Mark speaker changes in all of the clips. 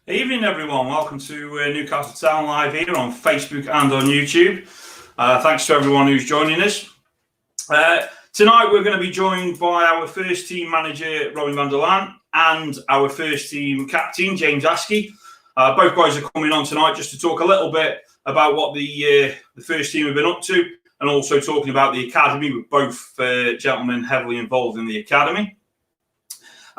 Speaker 1: Evening, everyone. Welcome to Newcastle Town Live here on Facebook and on YouTube. Thanks to everyone who's joining us. Tonight, we're going to be joined by our first team manager, Robin van der Laan, and our first team captain, James Askey. Both guys are coming on tonight just to talk a little bit about what the first team have been up to, and also talking about the academy, with both gentlemen heavily involved in the academy.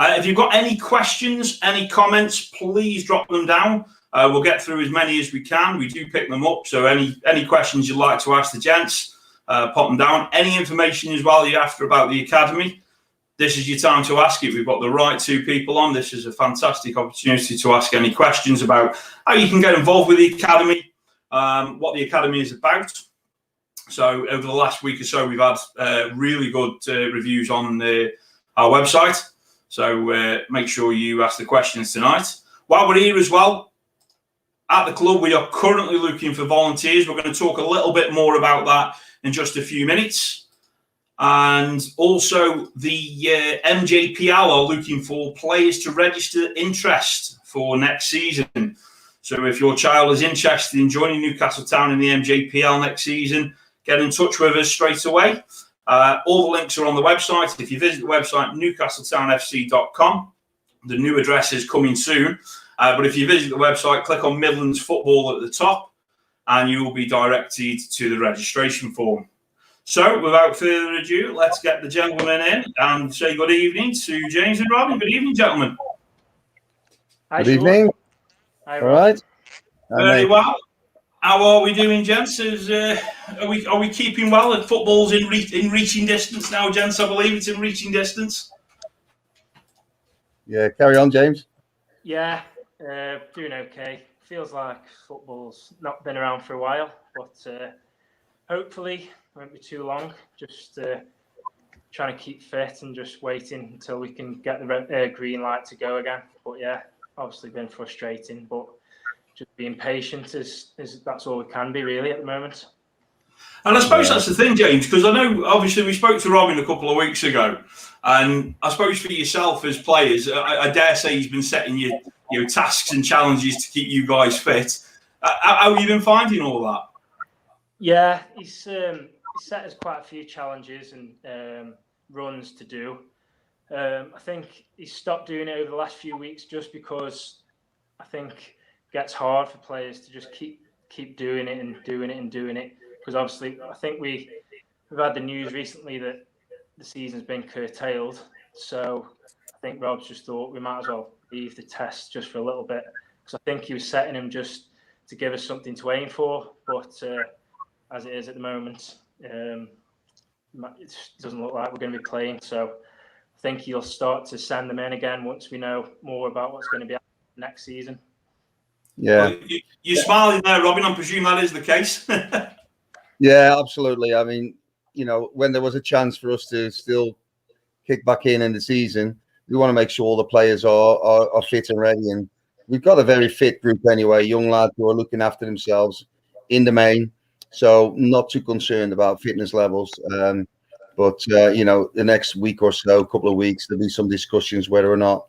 Speaker 1: If you've got any questions, any comments, please drop them down. We'll get through as many as we can. We do pick them up. So any questions you'd like to ask the gents, pop them down. Any information as well you're after about the academy, this is your time to ask it. We've got the right two people on. This is a fantastic opportunity to ask any questions about how you can get involved with the academy, what the academy is about. So over the last week or so, we've had really good reviews on our website. So make sure you ask the questions tonight. While we're here as well, at the club, we are currently looking for volunteers. We're going to talk a little bit more about that in just a few minutes. And also the MJPL are looking for players to register interest for next season. So if your child is interested in joining Newcastle Town in the MJPL next season, get in touch with us straight away. All the links are on the website. If you visit the website, newcastletownfc.com, the new address is coming soon. But if you visit the website, click on Midlands Football at the top, and you will be directed to the registration form. So, without further ado, let's get the gentlemen in and say good evening to James and Robin. Good evening, gentlemen.
Speaker 2: Good evening.
Speaker 3: Hi,
Speaker 2: all right.
Speaker 1: Very well. How are we doing, gents? Are we keeping well? And football's in reaching distance now, gents. I believe it's in reaching distance.
Speaker 2: Yeah, carry on, James.
Speaker 3: Yeah, doing okay. Feels like football's not been around for a while, but hopefully it won't be too long. Just trying to keep fit and just waiting until we can get the green light to go again. But yeah, obviously been frustrating, but just being patient is that's all we can be really at the moment.
Speaker 1: And I suppose that's the thing, James, because I know obviously we spoke to Robin a couple of weeks ago, and I suppose for yourself as players, I dare say he's been setting you tasks and challenges to keep you guys fit. How have you been finding all that?
Speaker 3: Yeah, he's set us quite a few challenges and runs to do. I think he's stopped doing it over the last few weeks just because I think it gets hard for players to just keep doing it and doing it and doing it. Because obviously, I think we've had the news recently that the season's been curtailed. So I think Rob's just thought we might as well leave the test just for a little bit. Because I think he was setting him just to give us something to aim for. But as it is at the moment, it doesn't look like we're going to be playing. So I think he'll start to send them in again once we know more about what's going to be happening next season.
Speaker 2: Yeah.
Speaker 1: Well, you're smiling there, Robin. I presume that is the case.
Speaker 2: Yeah, absolutely. I mean, when there was a chance for us to still kick back in the season, we want to make sure all the players are fit and ready. And we've got a very fit group anyway, young lads who are looking after themselves in the main. So not too concerned about fitness levels. But the next week or so, couple of weeks, there'll be some discussions whether or not,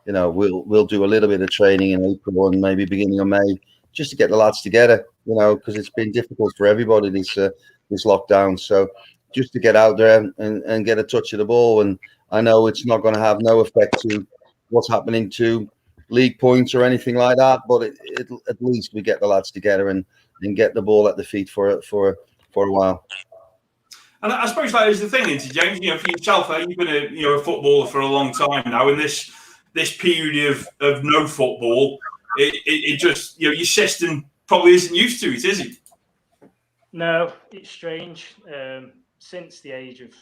Speaker 2: we'll do a little bit of training in April and maybe beginning of May, just to get the lads together, because it's been difficult for everybody this lockdown. So just to get out there and get a touch of the ball. And I know it's not going to have no effect to what's happening to league points or anything like that, but at least we get the lads together and get the ball at the feet for a while.
Speaker 1: And I suppose that is the thing, isn't it, James? For yourself, you've been a footballer for a long time now, and this period of no football, it just your system probably isn't used to it, is it?
Speaker 3: No, it's strange. Since the age of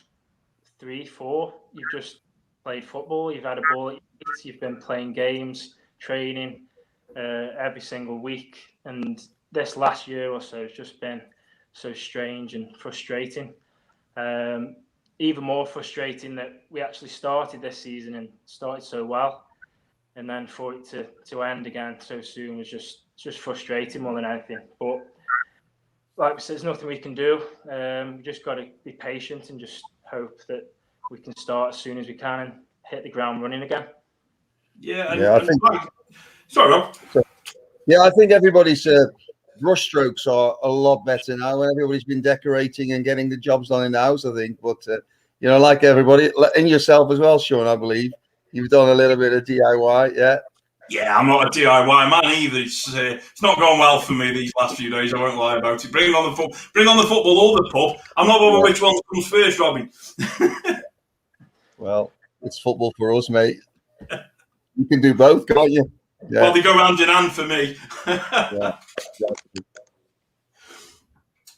Speaker 3: 3, 4, you've just played football. You've had a ball at your feet. You've been playing games, training every single week, and this last year or so has just been so strange and frustrating. Even more frustrating that we actually started this season and started so well, and then for it to end again so soon was just frustrating more than anything. But like we said, there's nothing we can do. We just got to be patient and just hope that we can start as soon as we can and hit the ground running again.
Speaker 1: Yeah,
Speaker 2: I think.
Speaker 1: Sorry, Rob.
Speaker 2: Yeah, I think everybody's brushstrokes are a lot better now. Everybody's been decorating and getting the jobs done in the house, I think. But, like everybody, in yourself as well, Sean, I believe. You've done a little bit of DIY, yeah?
Speaker 1: Yeah, I'm not a DIY man either. It's not going well for me these last few days. I won't lie about it. Bring on the football or the pub. I'm not bothered which one comes first, Robin.
Speaker 2: Well, it's football for us, mate. You can do both, can't you? Yeah.
Speaker 1: Well, they go hand in hand for me.
Speaker 2: Yeah.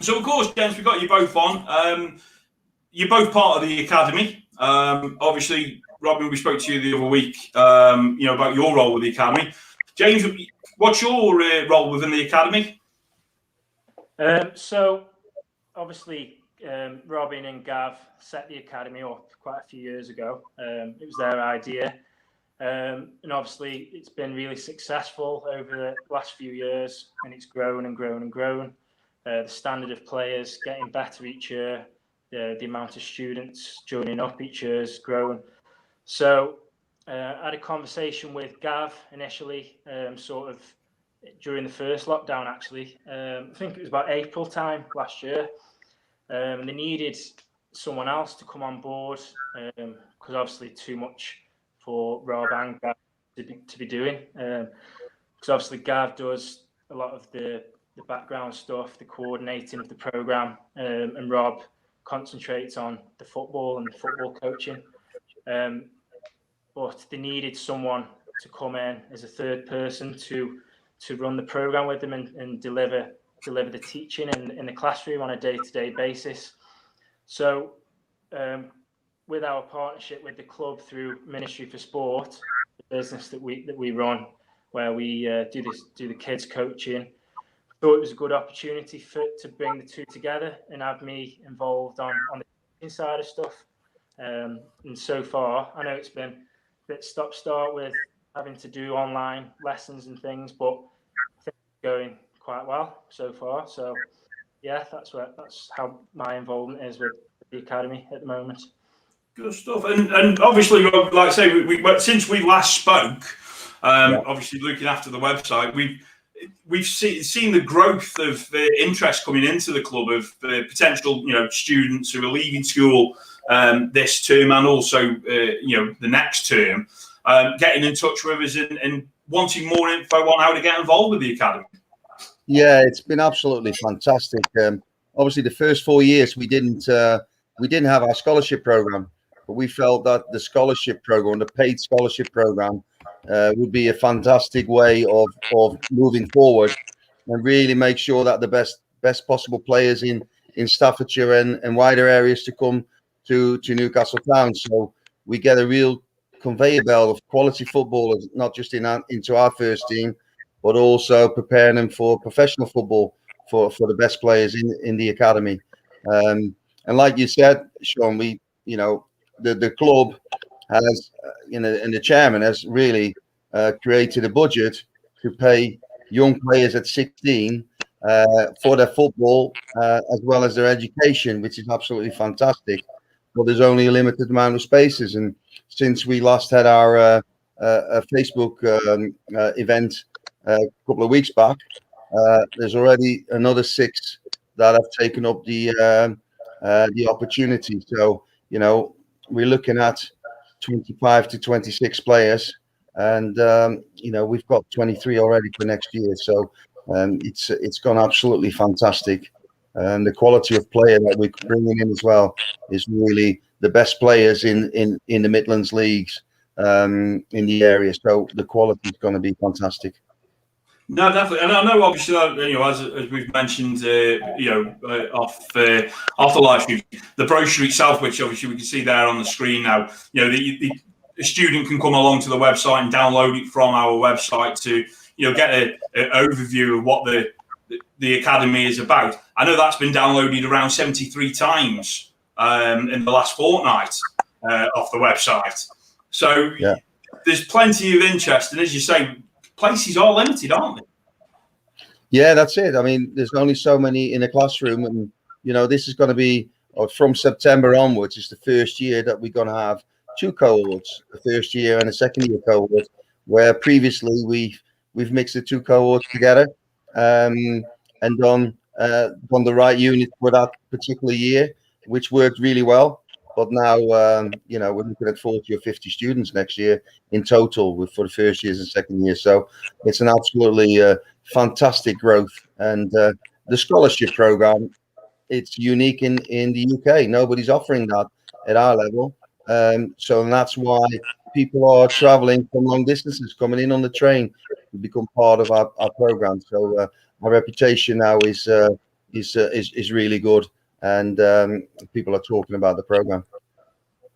Speaker 1: So, of course, James, we've got you both on. You're both part of the academy. Obviously, Robin, we spoke to you the other week, about your role with the academy. James, what's your role within the academy?
Speaker 3: So, obviously, Robin and Gav set the academy up quite a few years ago. It was their idea. And obviously, it's been really successful over the last few years, and it's grown and grown and grown. The standard of players getting better each year. The amount of students joining up each year has grown. So I had a conversation with Gav initially, sort of during the first lockdown, actually. I think it was about April time last year. They needed someone else to come on board because obviously too much for Rob and Gav to be doing. Because obviously Gav does a lot of the background stuff, the coordinating of the program, and Rob concentrates on the football and football coaching. But they needed someone to come in as a third person to run the program with them and deliver the teaching in the classroom on a day-to-day basis. So with our partnership with the club through Ministry for Sport, the business that we run, where we do the kids coaching, thought it was a good opportunity to bring the two together and have me involved on the teaching side of stuff. And so far, I know it's been a bit stop-start with having to do online lessons and things, but I think it's going quite well so far. So yeah, that's how my involvement is with the academy at the moment.
Speaker 1: Good stuff. And obviously, like I say, we since we last spoke, obviously looking after the website, we've seen the growth of interest coming into the club of potential students who are leaving school this term and also the next term, getting in touch with us and wanting more info on how to get involved with the academy.
Speaker 2: Yeah, it's been absolutely fantastic. Obviously, the first 4 years we didn't have our scholarship program, but we felt that the scholarship program, the paid scholarship program, would be a fantastic way of moving forward and really make sure that the best possible players in Staffordshire and wider areas to come to Newcastle Town. So we get a real conveyor belt of quality footballers, not just into our first team, but also preparing them for professional football for the best players in the academy. And like you said, Sean, the club has, and the chairman has really created a budget to pay young players at 16 for their football as well as their education, which is absolutely fantastic. But there's only a limited amount of spaces, and since we last had our Facebook event a couple of weeks back, there's already another 6 that have taken up the opportunity. So we're looking at 25 to 26 players, and we've got 23 already for next year. So it's gone absolutely fantastic, and the quality of player that we're bringing in as well is really the best players in the Midlands leagues in the area. So the quality is going to be fantastic.
Speaker 1: No, definitely, and I know obviously as we've mentioned, off the live stream, the brochure itself, which obviously we can see there on the screen now. The student can come along to the website and download it from our website to get an overview of what the academy is about. I know that's been downloaded around 73 times in the last fortnight off the website. So there's plenty of interest, and as you say, places are limited, aren't they?
Speaker 2: Yeah, that's it. I mean, there's only so many in a classroom, and this is going to be from September onwards. It's the first year that we're going to have 2 cohorts, the first year and a second year cohort, where previously we've mixed the two cohorts together, and done the right unit for that particular year, which worked really well. But now, we're looking at 40 or 50 students next year in total for the first years and second year. So it's an absolutely fantastic growth. And the scholarship program, it's unique in the UK. Nobody's offering that at our level. So that's why people are traveling from long distances, coming in on the train to become part of our program. So our reputation now is really good, and people are talking about the program.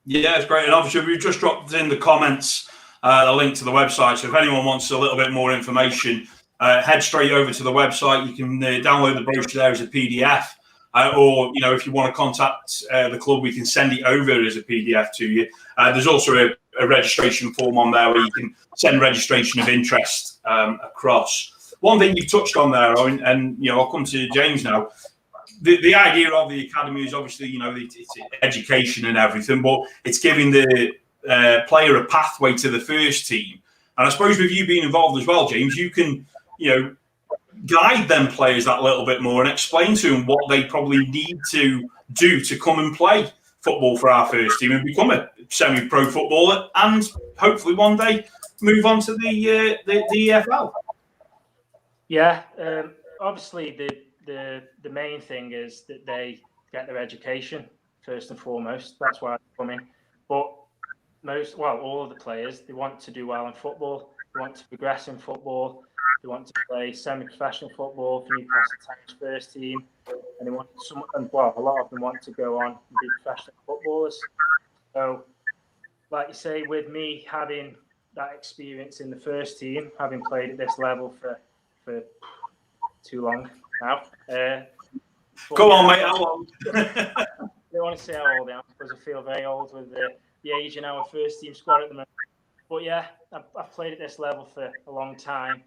Speaker 1: Yeah, it's great. And obviously, we've just dropped in the comments a link to the website. So if anyone wants a little bit more information, head straight over to the website. You can download the brochure there as a PDF. Or, if you want to contact the club, we can send it over as a PDF to you. There's also a registration form on there where you can send registration of interest across. One thing you've touched on there, Owen, and I'll come to James now. The idea of the academy is obviously, it's education and everything, but it's giving the player a pathway to the first team. And I suppose with you being involved as well, James, you can, guide them players that little bit more and explain to them what they probably need to do to come and play football for our first team and become a semi-pro footballer, and hopefully one day move on to the EFL.
Speaker 3: Yeah, obviously the main thing is that they get their education first and foremost. That's why they're coming. But all of the players, they want to do well in football. They want to progress in football. They want to play semi-professional football for Newcastle Town's first team, and they want a lot of them want to go on and be professional footballers. So, like you say, with me having that experience in the first team, having played at this level for too long now.
Speaker 1: Go on, mate. How long?
Speaker 3: I don't want to say how old I am because I feel very old with the age in our first team squad at the moment. But yeah, I've played at this level for a long time.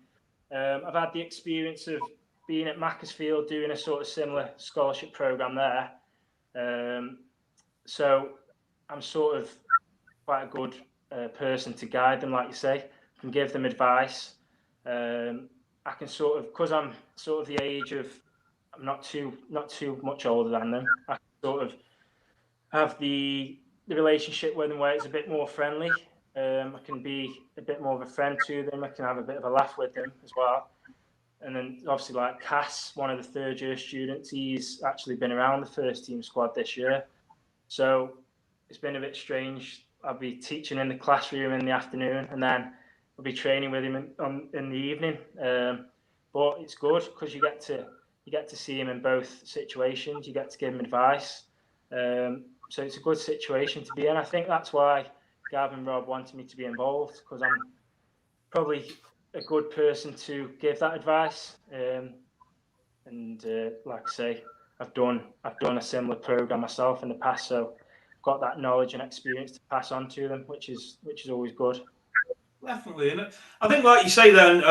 Speaker 3: I've had the experience of being at Macclesfield doing a sort of similar scholarship program there. So I'm sort of quite a good person to guide them, like you say. I can give them advice. I can sort of, because I'm sort of the age of, I'm not too much older than them. I can sort of have the relationship with them where it's a bit more friendly. I can be a bit more of a friend to them. I can have a bit of a laugh with them as well. And then obviously like Cass, one of the third year students, he's actually been around the first team squad this year. So it's been a bit strange. I'll be teaching in the classroom in the afternoon and then I'll be training with him in the evening. But it's good because you get to see him in both situations. You get to give him advice. So it's a good situation to be in. I think that's why Gav and Rob wanted me to be involved, because I'm probably a good person to give that advice. Like I say, I've done a similar program myself in the past, so I've got that knowledge and experience to pass on to them, which is always good.
Speaker 1: Definitely, and I think, like you say, then,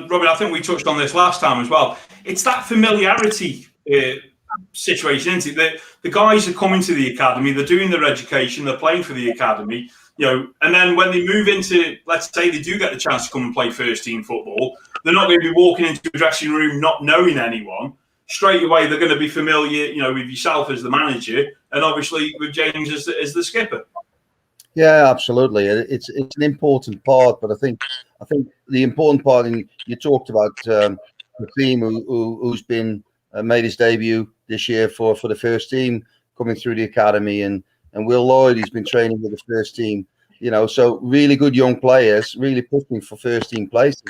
Speaker 1: Robin, I think we touched on this last time as well. It's that familiarity situation, isn't it? The guys are coming to the academy, they're doing their education, they're playing for the academy, and then when they move into, let's say they do get the chance to come and play first team football, they're not going to be walking into a dressing room not knowing anyone. Straight away, they're going to be familiar, with yourself as the manager, and obviously with James as the skipper.
Speaker 2: Yeah, absolutely. It's an important part, but I think the important part, and you talked about the team who's been made his debut this year for the first team coming through the academy, and Will Lloyd, he's been training with the first team. So really good young players, really pushing for first team places,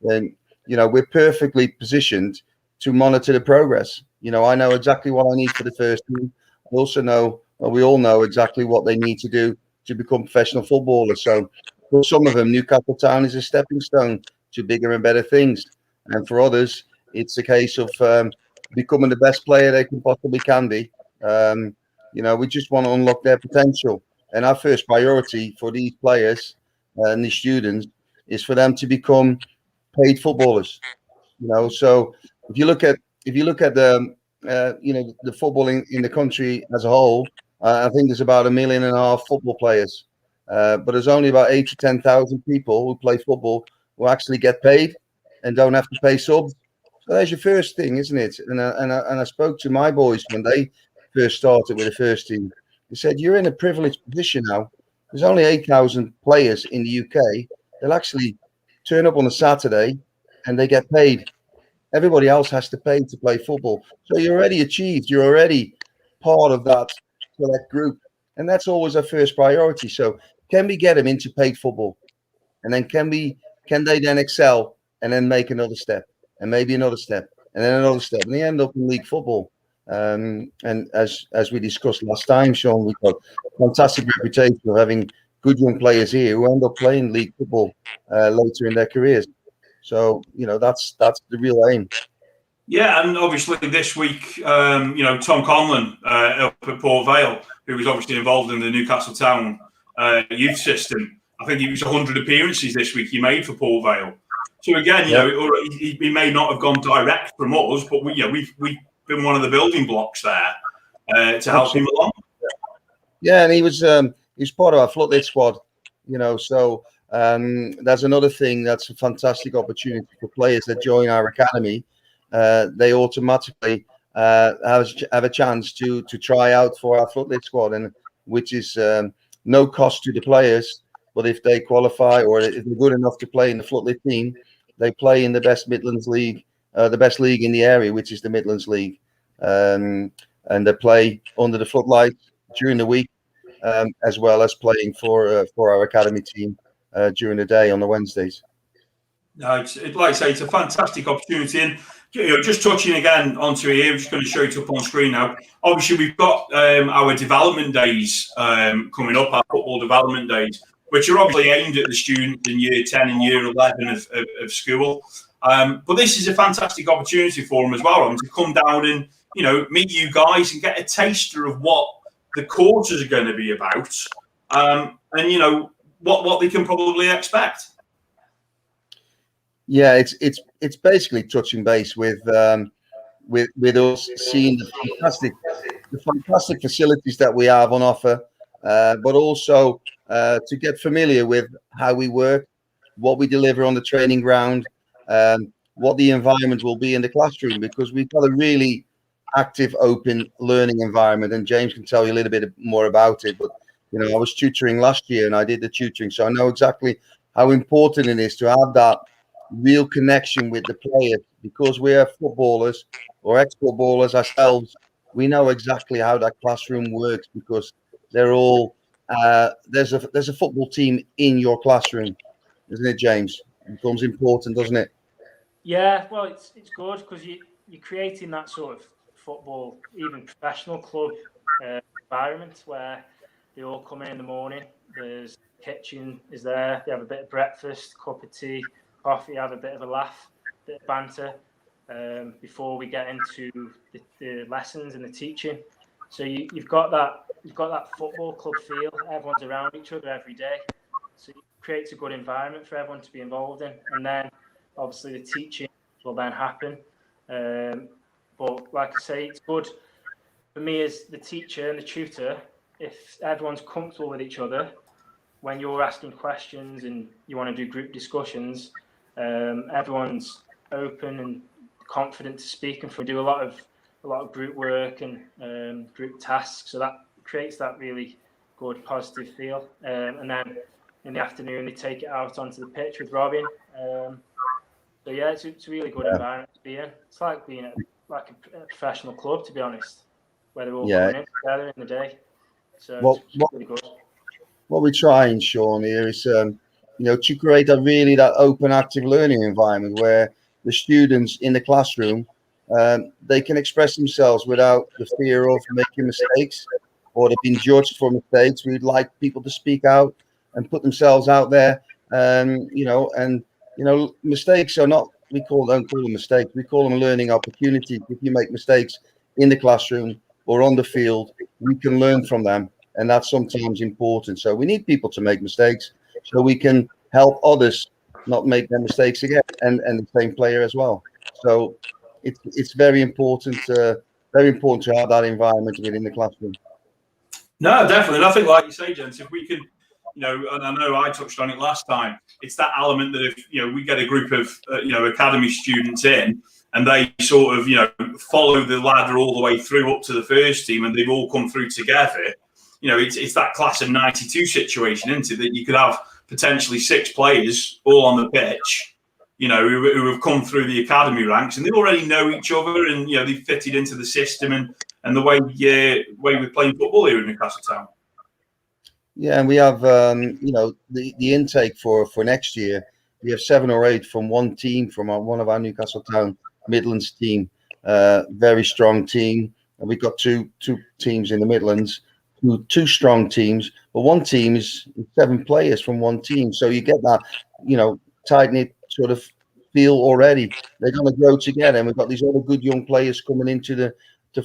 Speaker 2: and we're perfectly positioned to monitor the progress. I know exactly what I need for the first team. I also know, we all know exactly what they need to do to become professional footballers. So for some of them, Newcastle Town is a stepping stone to bigger and better things. And for others, it's a case of becoming the best player they possibly can be. We just want to unlock their potential. And our first priority for these players and these students is for them to become paid footballers. So if you look at the the football in the country as a whole, I think there's about 1.5 million football players, but there's only about 8,000 to 10,000 people who play football who actually get paid. and don't have to pay subs. So there's your first thing, isn't it? And I spoke to my boys when they first started with the first team. They said, you're in a privileged position now. There's only 8,000 players in the UK. They'll actually turn up on a Saturday and they get paid. Everybody else has to pay to play football. So you're already achieved. You're already part of that select group. And that's always our first priority. So can we get them into paid football? And then can they then excel and then make another step and maybe another step and then another step and they end up in league football. And as we discussed last time, Sean, we've got a fantastic reputation of having good young players here who end up playing league football later in their careers. So that's the real aim.
Speaker 1: Yeah, and obviously this week, Tom Conlon up at Port Vale, who was obviously involved in the Newcastle Town youth system. I think it was 100 appearances this week he made for Port Vale. So again, he may not have gone direct from us, but we've been one of the building blocks there to help him along. Yeah,
Speaker 2: and he was part of our floodlit squad. So that's another thing. That's a fantastic opportunity for players that join our academy. They automatically have a chance to try out for our floodlit squad, and which is no cost to the players. But if they qualify or if they're good enough to play in the floodlit team, they play in the best Midlands League, the best league in the area, which is the Midlands League. And they play under the floodlights during the week, as well as playing for our academy team during the day on the Wednesdays.
Speaker 1: No, like I say, it's a fantastic opportunity. And just touching again onto here, I'm just going to show it up on screen now. Obviously, we've got our development days coming up, our football development days, which are obviously aimed at the students in year 10 and year 11 of school. But this is a fantastic opportunity for them as well, to come down and meet you guys and get a taster of what the courses are going to be about, and what they can probably expect.
Speaker 2: Yeah, it's basically touching base with us seeing the fantastic facilities that we have on offer, but also to get familiar with how we work, what we deliver on the training ground, what the environment will be in the classroom, because we've got a really active, open learning environment. And James can tell you a little bit more about it. But I was tutoring last year, and I did the tutoring, so I know exactly how important it is to have that real connection with the players, because we are footballers or ex-footballers ourselves. We know exactly how that classroom works, because they're all there's a football team in your classroom, isn't it, James? It becomes important, doesn't it?
Speaker 3: Yeah, well, it's good because you're creating that sort of football, even professional club environment where they all come in the morning. There's kitchen is there. They have a bit of breakfast, cup of tea, coffee, have a bit of a laugh, bit of banter before we get into the lessons and the teaching. So you've got that football club feel. Everyone's around each other every day, so it creates a good environment for everyone to be involved in. And then obviously the teaching will then happen. But like I say, it's good for me as the teacher and the tutor if everyone's comfortable with each other. When you're asking questions and you want to do group discussions, everyone's open and confident to speak, and we do a lot of group work and group tasks. So that creates that really good positive feel. And then in the afternoon, they take it out onto the pitch with Robin. So yeah, it's a really good environment to be in. It's like being at a professional club, to be honest, where they're all coming in together in the day. So it's really good.
Speaker 2: What we're trying, Sean, here is to create that open, active learning environment where the students in the classroom they can express themselves without the fear of making mistakes or of being judged for mistakes. We'd like people to speak out and put themselves out there. Mistakes are not, don't call them mistakes. We call them learning opportunities. If you make mistakes in the classroom or on the field, we can learn from them. And that's sometimes important. So we need people to make mistakes so we can help others not make their mistakes again, and the same player as well. So it's very important to have that environment within the classroom.
Speaker 1: No, definitely. And I think, like you say, gents, if we can and I know I touched on it last time, it's that element that if, we get a group of, academy students in and they sort of, follow the ladder all the way through up to the first team and they've all come through together, it's that class of 92 situation, isn't it? That you could have potentially 6 players all on the pitch, who have come through the academy ranks and they already know each other and, they've fitted into the system and the way we're playing football here in Newcastle Town.
Speaker 2: Yeah, and we have, the intake for next year. We have 7 or 8 from one team, from one of our Newcastle Town Midlands team. Very strong team. And we've got two teams in the Midlands, two strong teams. But one team is 7 players from one team. So you get that, tight-knit sort of feel already. They're going to grow together. And we've got these other good young players coming into the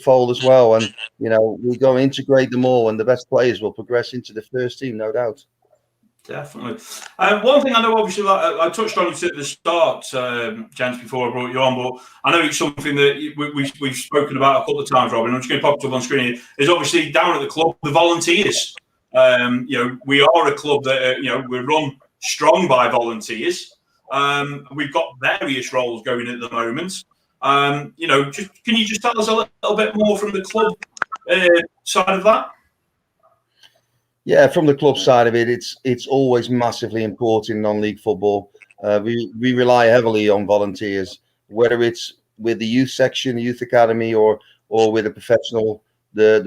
Speaker 2: fold as well, and we're going to integrate them all, and the best players will progress into the first team, no doubt.
Speaker 1: Definitely. One thing I know, obviously, I touched on it at the start, James, before I brought you on, but I know it's something that we've spoken about a couple of times, Robin. I'm just going to pop it up on screen here. Is obviously down at the club, the volunteers. We are a club that we're run strong by volunteers. We've got various roles going at the moment. Can you just tell us a little bit more from the club side of that?
Speaker 2: Yeah, from the club side of it, it's always massively important in non-league football. We rely heavily on volunteers, whether it's with the youth section, the youth academy, or with the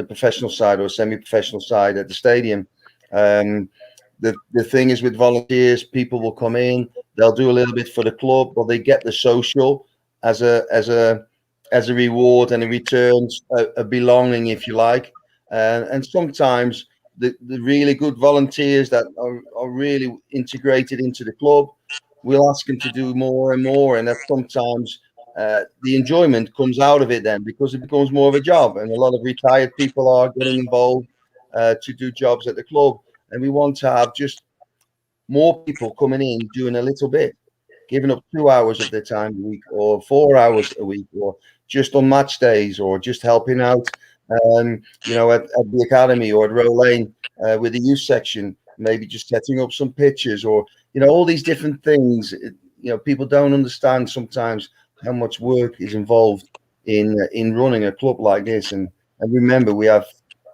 Speaker 2: professional side or semi-professional side at the stadium. The thing is with volunteers, people will come in, they'll do a little bit for the club, but they get the social as a reward and a return, a belonging, if you like. And sometimes the really good volunteers that are really integrated into the club, we'll ask them to do more and more, and that sometimes the enjoyment comes out of it then, because it becomes more of a job, and a lot of retired people are getting involved to do jobs at the club, and we want to have just more people coming in doing a little bit, giving up 2 hours of their time a week or 4 hours a week, or just on match days, or just helping out at the academy or at Row Lane with the youth section, maybe just setting up some pitches, or all these different things. People don't understand sometimes how much work is involved in running a club like this. And remember, we have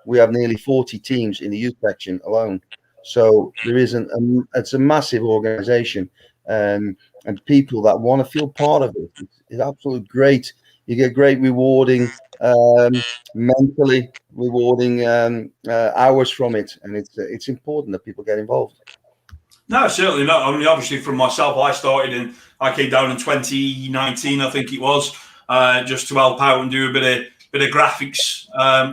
Speaker 2: nearly 40 teams in the youth section alone, so there isn't. It's a massive organisation, and people that want to feel part of it. It's absolutely great. You get great rewarding, mentally rewarding hours from it, and it's important that people get involved.
Speaker 1: No, certainly not. I mean, obviously, from myself, I came down in 2019, I think it was, just to help out and do a bit of graphics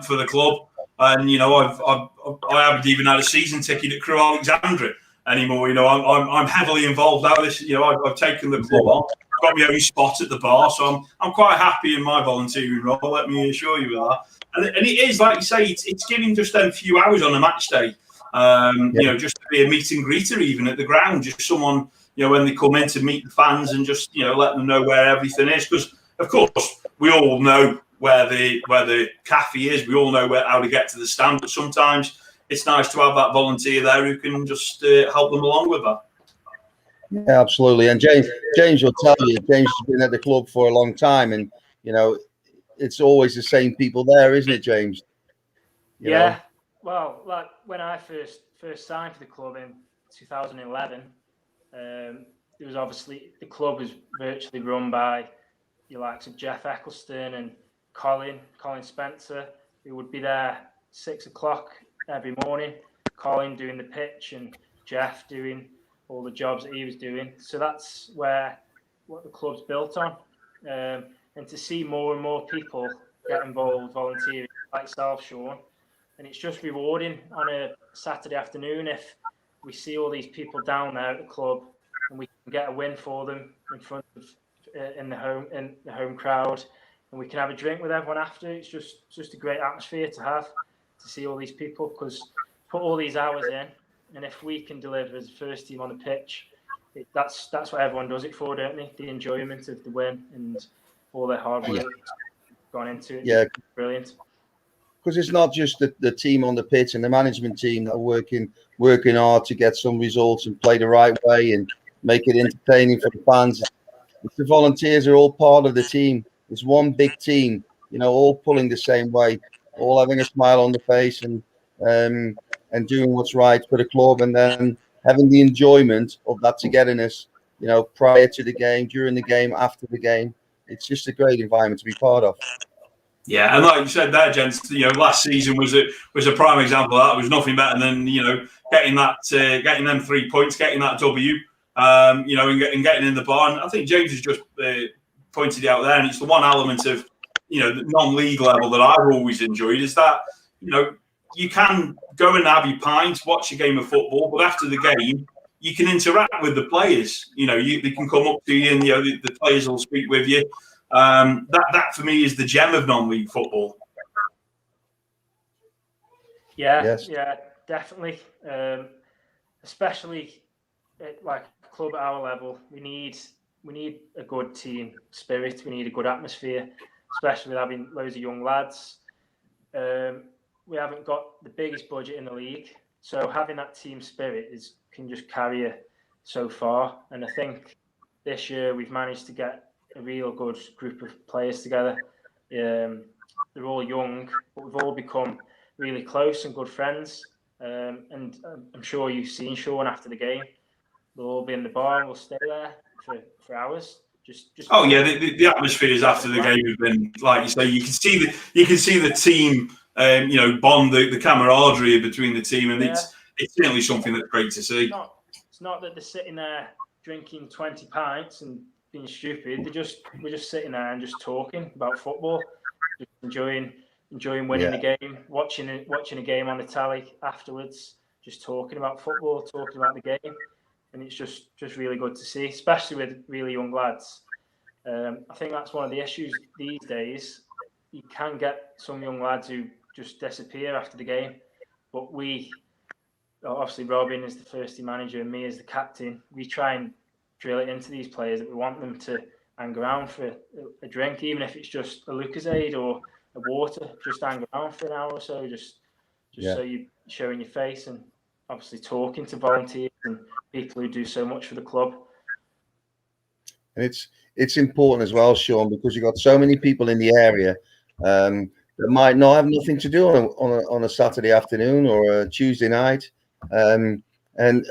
Speaker 1: for the club. And I haven't even had a season ticket at Crewe Alexandra anymore. I'm heavily involved now. I've taken the club on. Got my own spot at the bar, so I'm quite happy in my volunteering role. Let me assure you of that. And it is, like you say, it's giving just them few hours on a match day. Just to be a meet and greeter even at the ground, just someone when they come in to meet the fans and just let them know where everything is. Because of course we all know where the cafe is. We all know how to get to the stand, but sometimes it's nice to have that volunteer there who can just help them along with that.
Speaker 2: Yeah, absolutely. And James will tell you, James has been at the club for a long time, and it's always the same people there, isn't it, James?
Speaker 3: Yeah. Well, like when I first signed for the club in 2011, there was obviously, the club was virtually run by your likes of Jeff Eccleston and Colin Spencer, who would be there 6 o'clock every morning. Colin doing the pitch and Jeff doing all the jobs that he was doing. So that's what the club's built on. And to see more and more people get involved, volunteering, like yourself, Sean, and it's just rewarding on a Saturday afternoon if we see all these people down there at the club and we can get a win for them in front of in the home crowd, and we can have a drink with everyone after. It's just a great atmosphere to have, to see all these people, because put all these hours in, and if we can deliver as the first team on the pitch, that's what everyone does it for, don't they? The enjoyment of the win and all their hard work gone into it.
Speaker 2: Yeah,
Speaker 3: brilliant.
Speaker 2: because it's not just the team on the pitch and the management team that are working hard to get some results and play the right way and make it entertaining for the fans. It's the volunteers are all part of the team. It's one big team, all pulling the same way, all having a smile on the face and doing what's right for the club, and then having the enjoyment of that togetherness, prior to the game, during the game, after the game. It's just a great environment to be part of.
Speaker 1: Yeah, and like you said there, gents, last season was a prime example of that. It was nothing better than getting them 3 points, getting that W, and getting in the barn. I think James has just pointed it out there, and it's the one element of the non-league level that I've always enjoyed is that you can go and have your pints, watch a game of football, but after the game you can interact with the players. They can come up to you, and the players will speak with you. That for me is the gem of non-league football.
Speaker 3: Yeah, definitely. Especially at club at our level, we need a good team spirit. We need a good atmosphere, especially with having loads of young lads. We haven't got the biggest budget in the league, so having that team spirit can just carry you so far. And I think this year we've managed to get a real good group of players together. They're all young, but we've all become really close and good friends. And I'm sure you've seen Sean after the game. They'll all be in the bar and we'll stay there for hours. Just
Speaker 1: oh yeah, the atmospheres after the game have been, like you say, you can see the team, bond, the camaraderie between the team, and it's certainly something that's great to see.
Speaker 3: It's not that they're sitting there drinking 20 pints and being stupid. We're just sitting there and just talking about football, just enjoying winning the game, watching a game on the tally afterwards, just talking about football, talking about the game, and it's just really good to see, especially with really young lads. I think that's one of the issues these days. You can get some young lads who just disappear after the game, but obviously Robin is the first team manager and me as the captain, we try and drill it into these players that we want them to hang around for a drink, even if it's just a Lucozade or a water, just hang around for an hour or so, just so you're showing your face and obviously talking to volunteers and people who do so much for the club.
Speaker 2: And it's important as well, Sean, because you've got so many people in the area that might not have nothing to do on a Saturday afternoon or a Tuesday night, and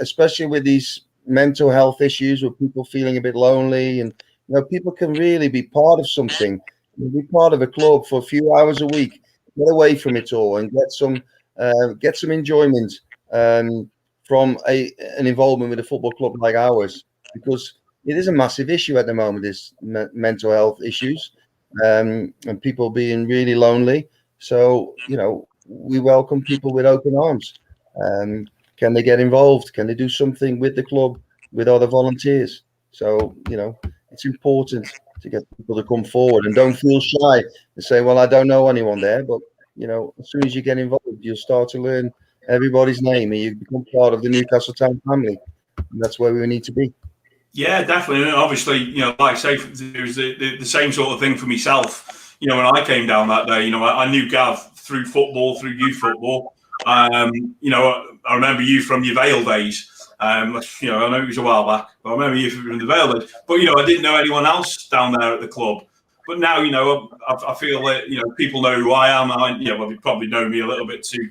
Speaker 2: especially with these mental health issues, with people feeling a bit lonely, and people can really be part of something, be part of a club for a few hours a week, get away from it all, and get some enjoyment from an involvement with a football club like ours, because it is a massive issue at the moment, this mental health issues, and people being really lonely. So we welcome people with open arms. Can they get involved? Can they do something with the club, with other volunteers? So, it's important to get people to come forward and don't feel shy and say, well, I don't know anyone there. But, as soon as you get involved, you'll start to learn everybody's name and you become part of the Newcastle Town family. And that's where we need to be.
Speaker 1: Yeah, definitely. And obviously, like I say, it was the same sort of thing for myself. When I came down that day, I knew Gav through football, through youth football. I remember you from your Vale days. I know it was a while back, but I remember you from the Vale days. But I didn't know anyone else down there at the club. But now, I feel that people know who I am. Well, they probably know me a little bit too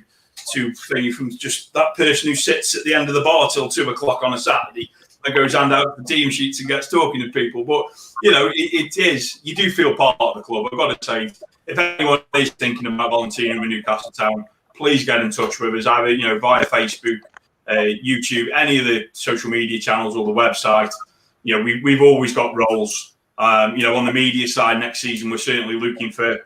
Speaker 1: thingy from just that person who sits at the end of the bar till 2:00 on a Saturday and goes hand out the team sheets and gets talking to people. But it is, you do feel part of the club. I've got to say, if anyone is thinking about volunteering with Newcastle Town, please get in touch with us, either via Facebook, YouTube, any of the social media channels or the website. We've always got roles. On the media side, next season we're certainly looking for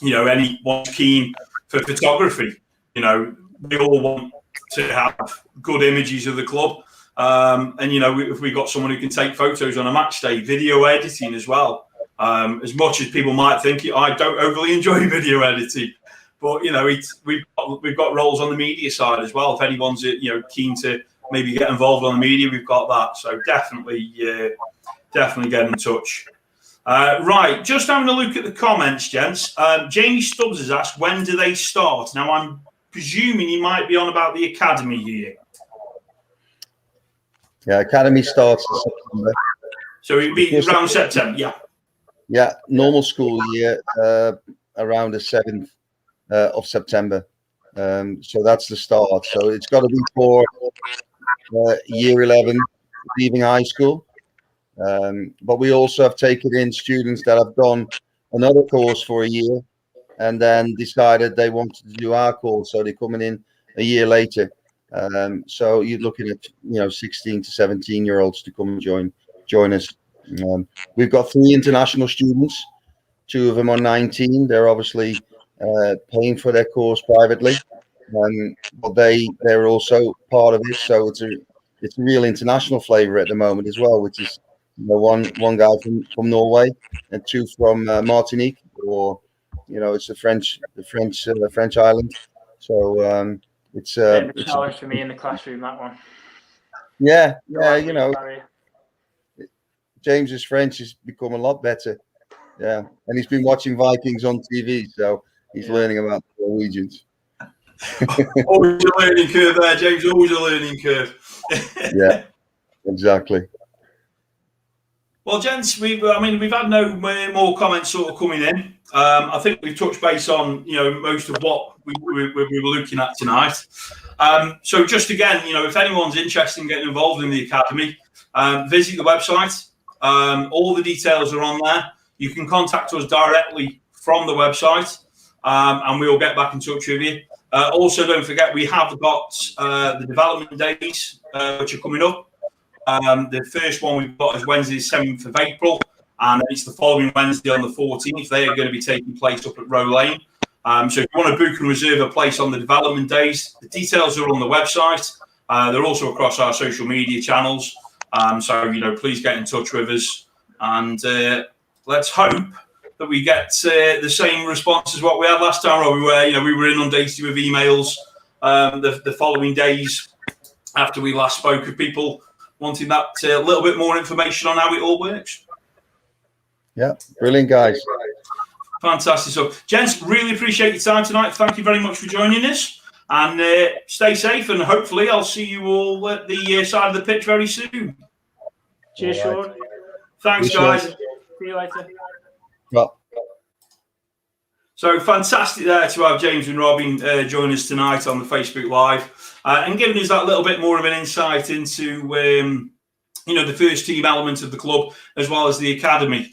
Speaker 1: anyone keen for photography. We all want to have good images of the club, and if we got someone who can take photos on a match day, video editing as well. As much as people might think I don't overly enjoy video editing. But we've got roles on the media side as well. If anyone's keen to maybe get involved on the media, we've got that. So definitely get in touch. Right, just having a look at the comments, gents. Jamie Stubbs has asked, when do they start? Now, I'm presuming he might be on about the academy here.
Speaker 2: Yeah, academy starts in September.
Speaker 1: So it'd be around September, yeah.
Speaker 2: Yeah, normal school year around the 7th of September. So that's the start. So it's got to be for year 11 leaving high school. But we also have taken in students that have done another course for a year and then decided they wanted to do our course. So they're coming in a year later. So you're looking at 16 to 17-year-olds to come and join us. We've got 3 international students. 2 of them are 19. They're obviously paying for their course privately, but they're also part of it. So it's a real international flavour at the moment as well, which is one guy from Norway and 2 from Martinique, or it's the French island. So it's
Speaker 3: a challenge for me in the classroom, that one.
Speaker 2: Yeah, James's French has become a lot better. Yeah, and he's been watching Vikings on TV, so he's learning about the Norwegians.
Speaker 1: Always a learning curve there, James. Always a learning curve.
Speaker 2: Yeah, exactly.
Speaker 1: Well, gents, we've had no more comments sort of coming in. I think we've touched base on most of what we were looking at tonight. So just again, if anyone's interested in getting involved in the academy, visit the website. All the details are on there. You can contact us directly from the website, and we'll get back in touch with you. Also, don't forget, we have got the development days, which are coming up. The first one we've got is Wednesday, the 7th of April, and it's the following Wednesday on the 14th. They are going to be taking place up at Row Lane. So if you want to book and reserve a place on the development days, the details are on the website. They're also across our social media channels. So, please get in touch with us, and let's hope that we get the same response as what we had last time, Robbie, where we were inundated with emails the following days after we last spoke, of people wanting that little bit more information on how it all works.
Speaker 2: Yeah, brilliant, guys.
Speaker 1: Fantastic. So, gents, really appreciate your time tonight. Thank you very much for joining us, and stay safe, and hopefully I'll see you all at the side of the pitch very soon.
Speaker 3: Cheers, Sean.
Speaker 1: Thanks, guys.
Speaker 3: See you later.
Speaker 2: Well.
Speaker 1: So fantastic there to have James and Robin join us tonight on the Facebook Live, and giving us that little bit more of an insight into the first team element of the club as well as the academy.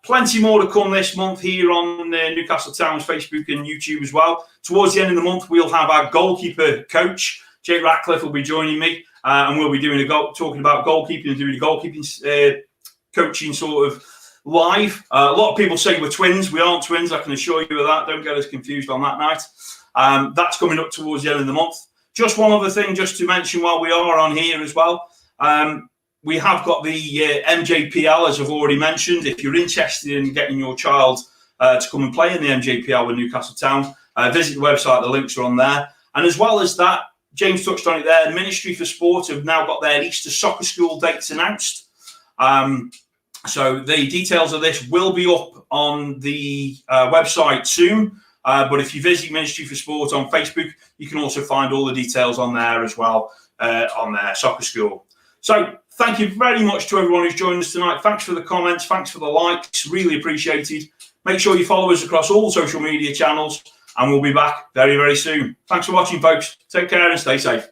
Speaker 1: Plenty more to come this month here on Newcastle Town's Facebook and YouTube as well. Towards the end of the month, we'll have our goalkeeper coach, Jake Ratcliffe, will be joining me, and we'll be doing talking about goalkeeping and doing a goalkeeping coaching sort of live. A lot of people say we're twins. We aren't twins, I can assure you of that. Don't get us confused on that night. That's coming up towards the end of the month. Just one other thing just to mention while we are on here as well. We have got the MJPL, as I've already mentioned. If you're interested in getting your child to come and play in the MJPL with Newcastle Town, visit the website. The links are on there. And as well as that, James touched on it there, Ministry for Sport have now got their Easter Soccer School dates announced. So the details of this will be up on the website soon. But if you visit Ministry for Sport on Facebook, you can also find all the details on there as well, on their soccer school. So thank you very much to everyone who's joined us tonight. Thanks for the comments. Thanks for the likes. Really appreciated. Make sure you follow us across all social media channels, and we'll be back very, very soon. Thanks for watching, folks. Take care and stay safe.